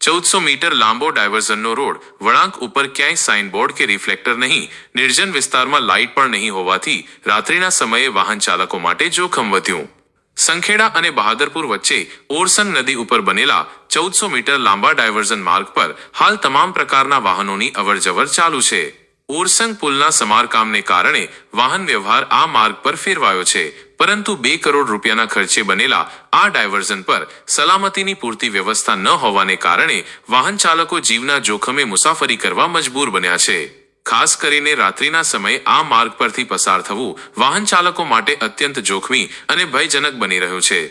1400 metre લાંબો ડાયવર્ઝનનો road, વળાંક ઉપર ક્યાંય સાઇનબોર્ડ કે રિફ્લેક્ટર નહીં, નિર્જન વિસ્તારમાં લાઇટ પણ નહીં હોવાથી રાત્રિના સમયે વાહન ચાલકો માટે જોખમ વધ્યું. સંખેડા અને બહાદરપુર વચ્ચે ઓરસંગ નદી ઉપર બનેલા 1400 મીટર લાંબા ડાયવર્ઝન માર્ગ પર હાલ તમામ પ્રકારના વાહનોની અવરજવર ચાલુ છે. ઓરસંગ પુલના સમારકામને કારણે વાહન વ્યવહાર આ માર્ગ પર ફેરવાયો છે, પરંતુ 2 કરોડ રૂપિયાના ખર્ચે બનેલા આ ડાયવર્ઝન પર સલામતીની પૂરતી વ્યવસ્થા ન હોવાને કારણે વાહન ચાલકો જીવના જોખમે મુસાફરી કરવા મજબૂર બન્યા છે. ખાસ કરીને રાત્રિના સમયે આ માર્ગ પરથી પસાર થવું વાહન ચાલકો માટે અત્યંત જોખમી અને ભયજનક બની રહ્યું છે.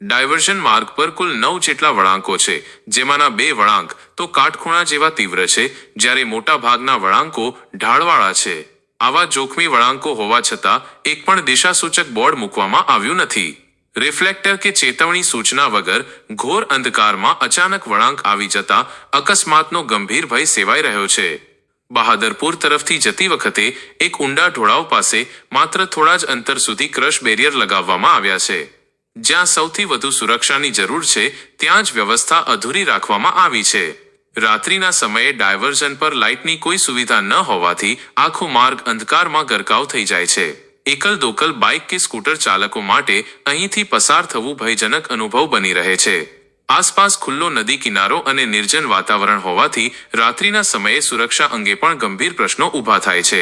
ડાયવર્ઝન માર્ગ પર કુલ 9 જેટલા વળાંકો છે, જેમાંના 2 વળાંક તો કાટખૂણા જેવા તીવ્ર છે, જ્યારે મોટા ભાગના વળાંકો ઢાળવાળા છે. આવા જોખમી વળાંકો હોવા છતાં એક પણ દિશાસૂચક બોર્ડ મૂકવામાં આવ્યું નથી. રિફ્લેક્ટર કે ચેતવણી સૂચના વગર ઘોર અંધકારમાં અચાનક વળાંક આવી જતા અકસ્માતનો ગંભીર ભય સેવાઈ રહ્યો છે. બહાદરપુર તરફથી જતી વખતે એક ઊંડા ઢોળાવ પાસે માત્ર થોડા જ અંતર સુધી ક્રશ બેરિયર લગાવવામાં આવ્યા છે. જ્યાં સૌથી વધુ સુરક્ષાની જરૂર છે ત્યાં જ વ્યવસ્થા અધૂરી રાખવામાં આવી છે. રાત્રિના સમયે ડાયવર્ઝન પર લાઇટની કોઈ સુવિધા ન હોવાથી આખો માર્ગ અંધકારમાં ગરકાવ થઈ જાય છે. એકલ દોકલ બાઇક કે સ્કૂટર ચાલકો માટે અહીંથી પસાર થવું ભયજનક અનુભવ બની રહે છે. આસપાસ ખુલ્લો નદી કિનારો અને નિર્જન વાતાવરણ હોવાથી રાત્રિના સમયે સુરક્ષા અંગે પણ ગંભીર પ્રશ્નો ઊભા થાય છે.